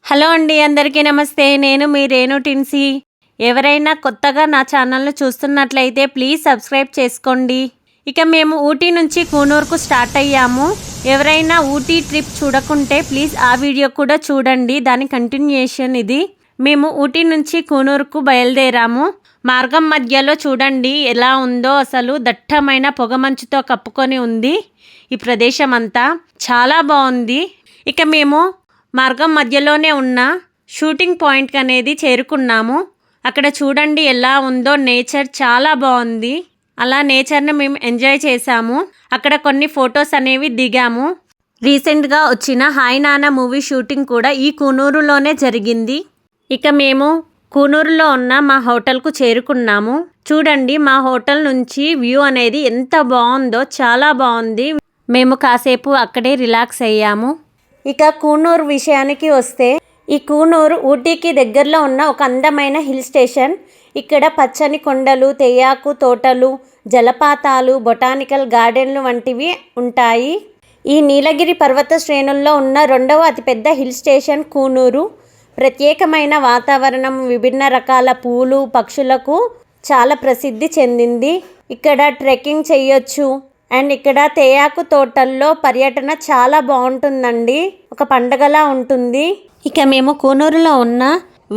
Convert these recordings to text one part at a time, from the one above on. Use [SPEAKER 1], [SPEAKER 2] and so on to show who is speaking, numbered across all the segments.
[SPEAKER 1] Hello అండి, అందరికీ నమస్తే. నేను మీ రేణు టిన్సీ. ఎవరైనా కొత్తగా నా ఛానల్ను చూస్తున్నట్లయితే ప్లీజ్ సబ్స్క్రైబ్ చేసుకోండి. ఇక మేము ఊటీ నుంచి కూనూరుకు స్టార్ట్ అయ్యాము. ఎవరైనా ఊటీ ట్రిప్ చూడకుంటే ప్లీజ్ ఆ వీడియో కూడా చూడండి. దాని కంటిన్యూయేషన్ ఇది. మేము ఊటీ నుంచి కూనూరుకు బయలుదేరాము. మార్గం మధ్యలో చూడండి ఎలా ఉందో, అసలు దట్టమైన పొగమంచుతో కప్పుకొని ఉంది ఈ ప్రదేశం అంతా. చాలా బాగుంది. ఇక మేము మార్గం మధ్యలోనే ఉన్న షూటింగ్ పాయింట్ అనేది చేరుకున్నాము. అక్కడ చూడండి ఎలా ఉందో, నేచర్ చాలా బాగుంది. అలా నేచర్ని మేము ఎంజాయ్ చేసాము. అక్కడ కొన్ని ఫొటోస్ అనేవి దిగాము. రీసెంట్గా వచ్చిన హాయ్ నాన్న మూవీ షూటింగ్ కూడా ఈ కూనూరులోనే జరిగింది. ఇక మేము కూనూరులో ఉన్న మా హోటల్కు చేరుకున్నాము. చూడండి మా హోటల్ నుంచి వ్యూ అనేది ఎంత బాగుందో, చాలా బాగుంది. మేము కాసేపు అక్కడే రిలాక్స్ అయ్యాము. ఇక కూనూరు విషయానికి వస్తే, ఈ కూనూరు ఊటీకి దగ్గరలో ఉన్న ఒక అందమైన హిల్ స్టేషన్. ఇక్కడ పచ్చని కొండలు, తేయాకు తోటలు, జలపాతాలు, బొటానికల్ గార్డెన్లు వంటివి ఉంటాయి. ఈ నీలగిరి పర్వత శ్రేణుల్లో ఉన్న రెండవ అతిపెద్ద హిల్ స్టేషన్ కూనూరు. ప్రత్యేకమైన వాతావరణం, విభిన్న రకాల పూలు, పక్షులకు చాలా ప్రసిద్ధి చెందింది. ఇక్కడ ట్రెక్కింగ్ చేయొచ్చు. అండ్ ఇక్కడ తేయాకు తోటల్లో పర్యటన చాలా బాగుంటుందండి. ఒక పండగలా ఉంటుంది. ఇక మేము కూనూరులో ఉన్న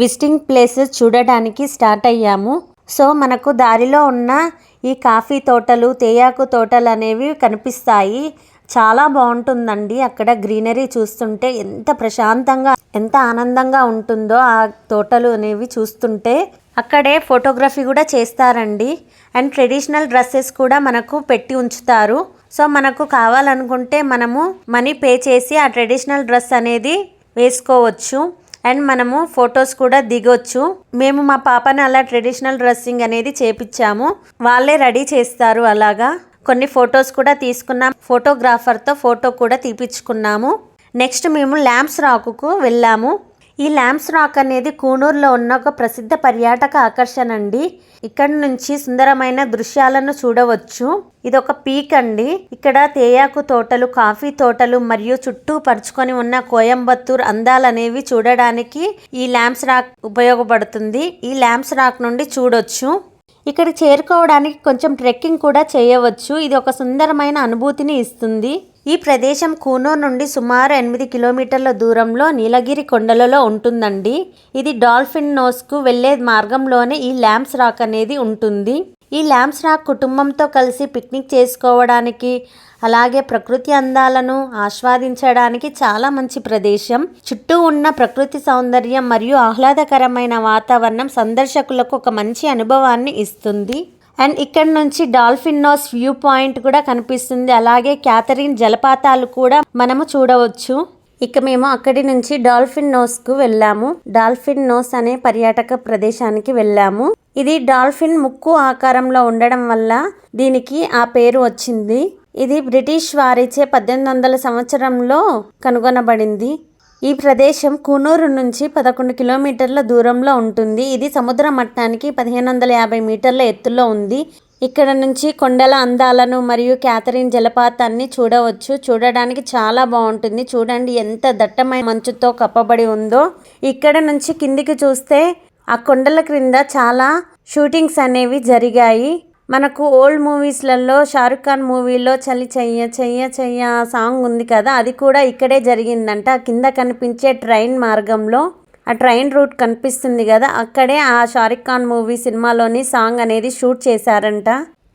[SPEAKER 1] విజిటింగ్ ప్లేసెస్ చూడడానికి స్టార్ట్ అయ్యాము. సో మనకు దారిలో ఉన్న ఈ కాఫీ తోటలు, తేయాకు తోటలు అనేవి కనిపిస్తాయి. చాలా బాగుంటుందండి. అక్కడ గ్రీనరీ చూస్తుంటే ఎంత ప్రశాంతంగా, ఎంత ఆనందంగా ఉంటుందో ఆ తోటలు అనేవి చూస్తుంటే. అక్కడే ఫోటోగ్రఫీ కూడా చేస్తారండి. అండ్ ట్రెడిషనల్ డ్రెస్సెస్ కూడా మనకు పెట్టి ఉంచుతారు. సో మనకు కావాలనుకుంటే మనము మనీ పే చేసి ఆ ట్రెడిషనల్ డ్రెస్ అనేది వేసుకోవచ్చు. అండ్ మనము ఫొటోస్ కూడా దిగొచ్చు. మేము మా పాపని అలా ట్రెడిషనల్ డ్రెస్సింగ్ అనేది చేపించాము. వాళ్ళే రెడీ చేస్తారు. అలాగా కొన్ని ఫొటోస్ కూడా తీసుకున్నాం. ఫోటోగ్రాఫర్తో ఫోటో కూడా తీపించుకున్నాము. నెక్స్ట్ మేము ల్యాంప్స్ రాక్కు వెళ్ళాము. ఈ ల్యాంప్స్ రాక్ అనేది కూనూరులో ఉన్న ఒక ప్రసిద్ధ పర్యాటక ఆకర్షణ అండి. ఇక్కడ నుంచి సుందరమైన దృశ్యాలను చూడవచ్చు. ఇది ఒక పీక్ అండి. ఇక్కడ తేయాకు తోటలు, కాఫీ తోటలు మరియు చుట్టూ పరుచుకొని ఉన్న కోయంబత్తూర్ అందాలనేవి చూడడానికి ఈ ల్యాంప్స్ రాక్ ఉపయోగపడుతుంది. ఈ ల్యాంప్స్ రాక్ నుండి చూడొచ్చు. ఇక్కడ చేరుకోవడానికి కొంచెం ట్రెక్కింగ్ కూడా చేయవచ్చు. ఇది ఒక సుందరమైన అనుభూతిని ఇస్తుంది. ఈ ప్రదేశం కూనూరు నుండి సుమారు 8 కిలోమీటర్ల దూరంలో నీలగిరి కొండలలో ఉంటుందండి. ఇది డాల్ఫిన్ నోస్కు వెళ్లే మార్గంలోనే ఈ ల్యాంప్స్ రాక్ అనేది ఉంటుంది. ఈ ల్యాంప్స్ రాక్ కుటుంబంతో కలిసి పిక్నిక్ చేసుకోవడానికి, అలాగే ప్రకృతి అందాలను ఆస్వాదించడానికి చాలా మంచి ప్రదేశం. చుట్టూ ఉన్న ప్రకృతి సౌందర్యం మరియు ఆహ్లాదకరమైన వాతావరణం సందర్శకులకు ఒక మంచి అనుభవాన్ని ఇస్తుంది. అండ్ ఇక్కడ నుంచి డాల్ఫిన్ నోస్ వ్యూ పాయింట్ కూడా కనిపిస్తుంది. అలాగే క్యాథరిన్ జలపాతాలు కూడా మనము చూడవచ్చు. ఇక మేము అక్కడి నుంచి డాల్ఫిన్ నోస్కు వెళ్ళాము. డాల్ఫిన్ నోస్ అనే పర్యాటక ప్రదేశానికి వెళ్ళాము. ఇది డాల్ఫిన్ ముక్కు ఆకారంలో ఉండడం వల్ల దీనికి ఆ పేరు వచ్చింది. ఇది బ్రిటిష్ వారిచే 1800 సంవత్సరంలో కనుగొనబడింది. ఈ ప్రదేశం కూనూరు నుంచి 11 కిలోమీటర్ల దూరంలో ఉంటుంది. ఇది సముద్ర మట్టానికి 1550 మీటర్ల ఎత్తులో ఉంది. ఇక్కడ నుంచి కొండల అందాలను మరియు క్యాథరిన్ జలపాతాన్ని చూడవచ్చు. చూడడానికి చాలా బాగుంటుంది. చూడండి ఎంత దట్టమైన మంచుతో కప్పబడి ఉందో. ఇక్కడ నుంచి కిందికి చూస్తే ఆ కొండల క్రింద చాలా షూటింగ్స్ అనేవి జరిగాయి. మనకు ఓల్డ్ మూవీస్లలో షారుఖ్ ఖాన్ మూవీలో చలి చెయ్య చెయ్య చెయ్య సాంగ్ ఉంది కదా, అది కూడా ఇక్కడే జరిగిందంట. కింద కనిపించే ట్రైన్ మార్గంలో ఆ ట్రైన్ రూట్ కనిపిస్తుంది కదా, అక్కడే ఆ షారుఖ్ ఖాన్ మూవీ సినిమాలోని సాంగ్ అనేది షూట్ చేశారంట.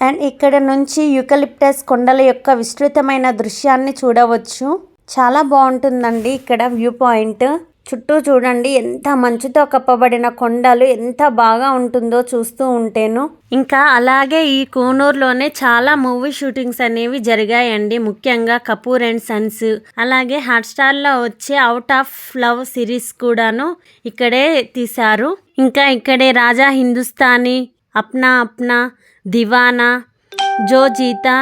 [SPEAKER 1] అండ్ ఇక్కడ నుంచి యూకలిప్టస్ కొండల యొక్క విస్తృతమైన దృశ్యాన్ని చూడవచ్చు. చాలా బాగుంటుందండి ఇక్కడ వ్యూ పాయింట్. చుట్టూ చూడండి ఎంత మంచుతో కప్పబడిన కొండలు, ఎంత బాగా ఉంటుందో చూస్తూ ఉంటేను. ఇంకా అలాగే ఈ కూనూరులోనే చాలా మూవీ షూటింగ్స్ అనేవి జరిగాయండి. ముఖ్యంగా కపూర్ అండ్ సన్స్, అలాగే హాట్స్టార్లో వచ్చే అవుట్ ఆఫ్ లవ్ సిరీస్ కూడాను ఇక్కడే తీశారు. ఇంకా ఇక్కడే రాజా హిందుస్తానీ, అప్నా అప్నా, దివానా, జో జీతా,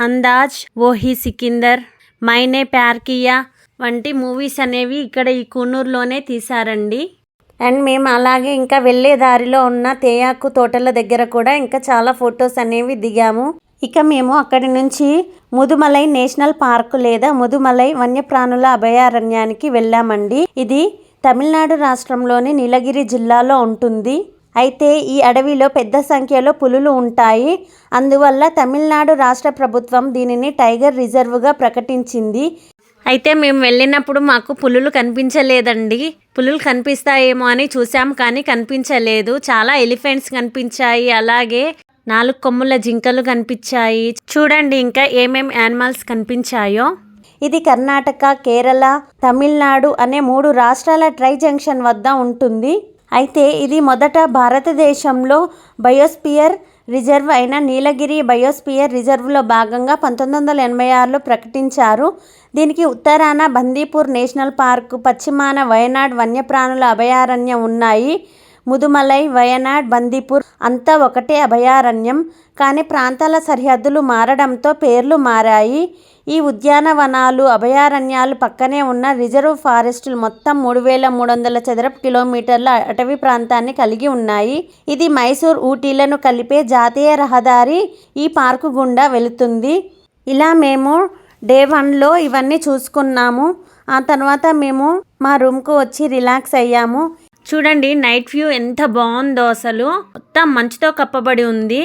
[SPEAKER 1] అందాజ్, వోహీ సికిందర్, మైనే ప్యార్ కియా వంటి మూవీస్ అనేవి ఇక్కడ ఈ కూనూరులోనే తీశారండి. అండ్ మేము అలాగే ఇంకా వెళ్ళే దారిలో ఉన్న తేయాకు తోటల దగ్గర కూడా ఇంకా చాలా ఫొటోస్ అనేవి దిగాము. ఇక మేము అక్కడి నుంచి ముదుమలై నేషనల్ పార్క్ లేదా ముదుమలై వన్యప్రాణుల అభయారణ్యానికి వెళ్ళామండి. ఇది తమిళనాడు రాష్ట్రంలోని నీలగిరి జిల్లాలో ఉంటుంది. అయితే ఈ అడవిలో పెద్ద సంఖ్యలో పులులు ఉంటాయి. అందువల్ల తమిళనాడు రాష్ట్ర ప్రభుత్వం దీనిని టైగర్ రిజర్వ్గా ప్రకటించింది. అయితే మేము వెళ్ళినప్పుడు మాకు పులులు కనిపించలేదండి. పులులు కనిపిస్తాయేమో అని చూసాం, కానీ కనిపించలేదు. చాలా ఎలిఫెంట్స్ కనిపించాయి, అలాగే 4 కొమ్ముల జింకలు కనిపించాయి. చూడండి ఇంకా ఏమేం యానిమల్స్ కనిపించాయో. ఇది కర్ణాటక, కేరళ, తమిళనాడు అనే 3 రాష్ట్రాల ట్రై జంక్షన్ వద్ద ఉంటుంది. అయితే ఇది మొదట భారతదేశంలో బయోస్పియర్ రిజర్వ్ అయిన నీలగిరి బయోస్పియర్ రిజర్వ్లో భాగంగా 1986లో ప్రకటించారు. దీనికి ఉత్తరాన బందీపూర్ నేషనల్ పార్క్, పశ్చిమాన వయనాడ్ వన్యప్రాణుల అభయారణ్యం ఉన్నాయి. ముదుమలై, వయనాడ్, బందీపూర్ అంతా ఒకటే అభయారణ్యం. కానీ ప్రాంతాల సరిహద్దులు మారడంతో పేర్లు మారాయి. ఈ ఉద్యానవనాలు, అభయారణ్యాలు పక్కనే ఉన్న రిజర్వ్ ఫారెస్టులు మొత్తం 3300 చదరపు కిలోమీటర్ల అటవీ ప్రాంతాన్ని కలిగి ఉన్నాయి. ఇది మైసూర్, ఊటీలను కలిపే జాతీయ రహదారి ఈ పార్కు గుండా వెళుతుంది. ఇలా మేము డే 1లో ఇవన్నీ చూసుకున్నాము. ఆ తర్వాత మేము మా రూమ్కు వచ్చి రిలాక్స్ అయ్యాము. చూడండి నైట్ వ్యూ ఎంత బాగుందో, అసలు మొత్తం మంచుతో కప్పబడి ఉంది.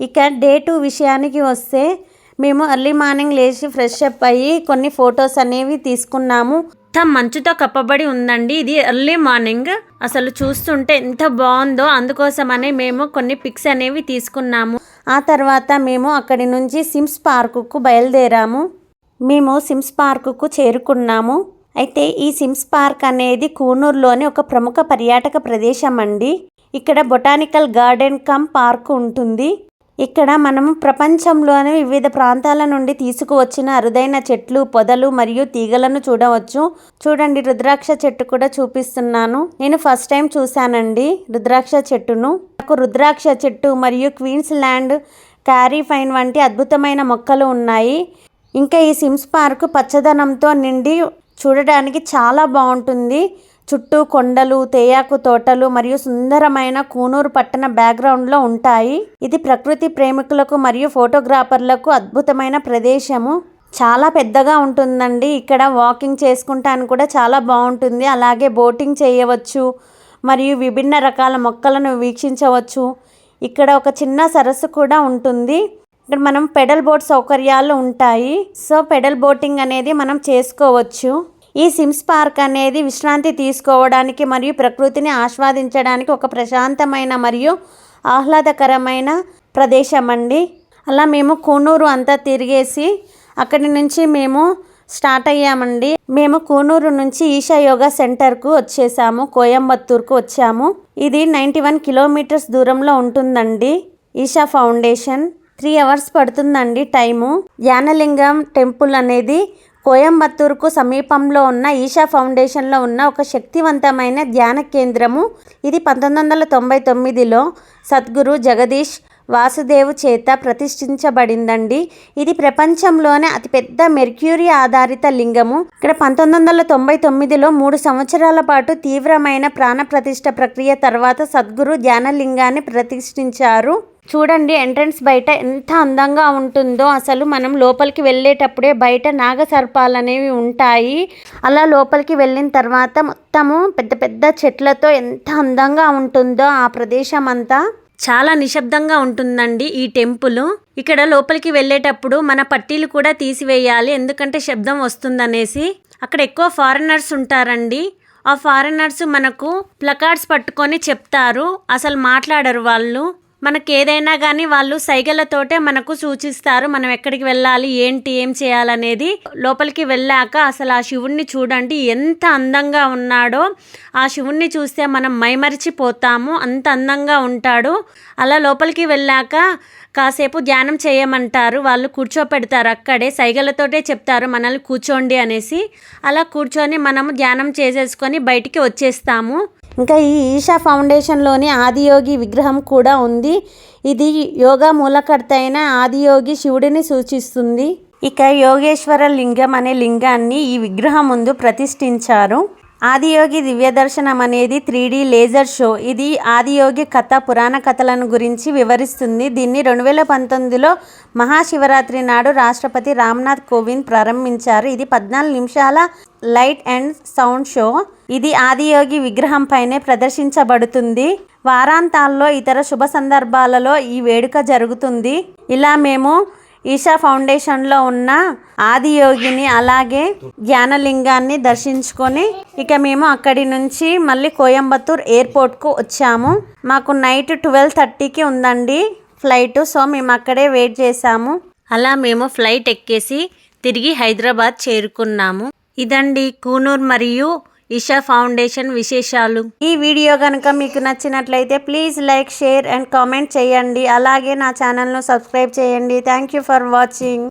[SPEAKER 1] ఇక డే 2 విషయానికి వస్తే మేము ఎర్లీ మార్నింగ్ లేచి ఫ్రెష్ అప్ అయ్యి కొన్ని ఫొటోస్ అనేవి తీసుకున్నాము. మొత్తం మంచుతో కప్పబడి ఉందండి. ఇది ఎర్లీ మార్నింగ్, అసలు చూస్తుంటే ఎంత బాగుందో. అందుకోసమనే మేము కొన్ని పిక్స్ అనేవి తీసుకున్నాము. ఆ తర్వాత మేము అక్కడి నుంచి సిమ్స్ పార్కుకు బయలుదేరాము. మేము సిమ్స్ పార్కుకు చేరుకున్నాము. అయితే ఈ సిమ్స్ పార్క్ అనేది కూనూరులోని ఒక ప్రముఖ పర్యాటక ప్రదేశం అండి. ఇక్కడ బొటానికల్ గార్డెన్ కమ్ పార్క్ ఉంటుంది. ఇక్కడ మనము ప్రపంచంలోని వివిధ ప్రాంతాల నుండి తీసుకువచ్చిన అరుదైన చెట్లు, పొదలు మరియు తీగలను చూడవచ్చు. చూడండి రుద్రాక్ష చెట్టు కూడా చూపిస్తున్నాను. నేను ఫస్ట్ టైం చూశానండి రుద్రాక్ష చెట్టును. నాకు రుద్రాక్ష చెట్టు మరియు క్వీన్స్ ల్యాండ్, క్యారీఫైన్ వంటి అద్భుతమైన మొక్కలు ఉన్నాయి. ఇంకా ఈ సిమ్స్ పార్క్ పచ్చదనంతో నిండి చూడడానికి చాలా బాగుంటుంది. చుట్టూ కొండలు, తేయాకు తోటలు మరియు సుందరమైన కూనూరు పట్టణ బ్యాక్గ్రౌండ్లో ఉంటాయి. ఇది ప్రకృతి ప్రేమికులకు మరియు ఫోటోగ్రాఫర్లకు అద్భుతమైన ప్రదేశము. చాలా పెద్దగా ఉంటుందండి. ఇక్కడ వాకింగ్ చేసుకుంటానికి కూడా చాలా బాగుంటుంది. అలాగే బోటింగ్ చేయవచ్చు మరియు విభిన్న రకాల మొక్కలను వీక్షించవచ్చు. ఇక్కడ ఒక చిన్న సరస్సు కూడా ఉంటుంది. ఇక్కడ మనం పెడల్ బోట్ సౌకర్యాలు ఉంటాయి. సో పెడల్ బోటింగ్ అనేది మనం చేసుకోవచ్చు. ఈ సిమ్స్ పార్క్ అనేది విశ్రాంతి తీసుకోవడానికి మరియు ప్రకృతిని ఆస్వాదించడానికి ఒక ప్రశాంతమైన మరియు ఆహ్లాదకరమైన ప్రదేశం అండి. అలా మేము కూనూరు అంతా తిరిగేసి అక్కడి నుంచి మేము స్టార్ట్ అయ్యామండి. మేము కూనూరు నుంచి ఈషా యోగా సెంటర్కు వచ్చేసాము. కోయంబత్తూర్కు వచ్చాము. ఇది 91 కిలోమీటర్స్ దూరంలో ఉంటుందండి. ఈషా ఫౌండేషన్ 3 అవర్స్ పడుతుందండి టైము. ధ్యానలింగం టెంపుల్ అనేది కోయంబత్తూరుకు సమీపంలో ఉన్న ఈషా ఫౌండేషన్లో ఉన్న ఒక శక్తివంతమైన ధ్యాన కేంద్రము. ఇది 1999లో సద్గురు జగదీష్ వాసుదేవ్ చేత ప్రతిష్ఠించబడిందండి. ఇది ప్రపంచంలోనే అతిపెద్ద మెర్క్యూరీ ఆధారిత లింగము. ఇక్కడ 1999లో 3 సంవత్సరాల పాటు తీవ్రమైన ప్రాణప్రతిష్ఠ ప్రక్రియ తర్వాత సద్గురు ధ్యానలింగాన్ని ప్రతిష్ఠించారు. చూడండి ఎంట్రన్స్ బయట ఎంత అందంగా ఉంటుందో. అసలు మనం లోపలికి వెళ్ళేటప్పుడే బయట నాగసర్పాలు అనేవి ఉంటాయి. అలా లోపలికి వెళ్ళిన తర్వాత మొత్తము పెద్ద పెద్ద చెట్లతో ఎంత అందంగా ఉంటుందో ఆ ప్రదేశం అంతా. చాలా నిశ్శబ్దంగా ఉంటుందండి ఈ టెంపుల్. ఇక్కడ లోపలికి వెళ్ళేటప్పుడు మన పట్టీలు కూడా తీసివేయాలి, ఎందుకంటే శబ్దం వస్తుందనేసి. అక్కడ ఎక్కువ ఫారినర్స్ ఉంటారండి. ఆ ఫారినర్స్ మనకు ప్లకార్డ్స్ పట్టుకొని చెప్తారు, అసలు మాట్లాడరు వాళ్ళు. మనకి ఏదైనా కానీ వాళ్ళు సైగలతోటే మనకు సూచిస్తారు మనం ఎక్కడికి వెళ్ళాలి, ఏంటి, ఏం చేయాలనేది. లోపలికి వెళ్ళాక అసలు ఆ శివుణ్ణి చూడండి ఎంత అందంగా ఉన్నాడో. ఆ శివుణ్ణి చూస్తే మనం మైమరిచిపోతాము, అంత అందంగా ఉంటాడు. అలా లోపలికి వెళ్ళాక కాసేపు ధ్యానం చేయమంటారు. వాళ్ళు కూర్చోపెడతారు అక్కడే, సైగలతోటే చెప్తారు మనల్ని కూర్చోండి అనేసి. అలా కూర్చొని మనము ధ్యానం చేసేసుకొని బయటికి వచ్చేస్తాము. ఇంకా ఈ ఈషా ఫౌండేషన్లోని ఆదియోగి విగ్రహం కూడా ఉంది. ఇది యోగా మూలకర్త అయిన ఆదియోగి శివుడిని సూచిస్తుంది. ఇక యోగేశ్వర లింగం అనే లింగాన్ని ఈ విగ్రహం ముందు ప్రతిష్ఠించారు. ఆదియోగి దివ్యదర్శనం అనేది 3D లేజర్ షో. ఇది ఆదియోగి కథ, పురాణ కథలను గురించి వివరిస్తుంది. దీన్ని 2019లో మహాశివరాత్రి నాడు రాష్ట్రపతి రామ్నాథ్ కోవింద్ ప్రారంభించారు. ఇది 14 నిమిషాల లైట్ అండ్ సౌండ్ షో. ఇది ఆదియోగి విగ్రహం పైనే ప్రదర్శించబడుతుంది. వారాంతాల్లో, ఇతర శుభ సందర్భాలలో ఈ వేడుక జరుగుతుంది. ఇలా మేము ఈషా ఫౌండేషన్లో ఉన్న ఆదియోగిని అలాగే జ్ఞానలింగాన్ని దర్శించుకొని ఇక మేము అక్కడి నుంచి మళ్ళీ కోయంబత్తూర్ ఎయిర్పోర్ట్కు వచ్చాము. మాకు నైట్ 12:30కి ఉందండి ఫ్లైట్. సో మేము అక్కడే వెయిట్ చేసాము. అలా మేము ఫ్లైట్ ఎక్కేసి తిరిగి హైదరాబాద్ చేరుకున్నాము. ఇదండి కూనూర్ మరియు ఈషా ఫౌండేషన్ విశేషాలు. ఈ వీడియో కనుక మీకు నచ్చినట్లయితే please like, share and comment చేయండి. అలాగే నా ఛానల్ను సబ్స్క్రైబ్ చేయండి. Thank you for watching.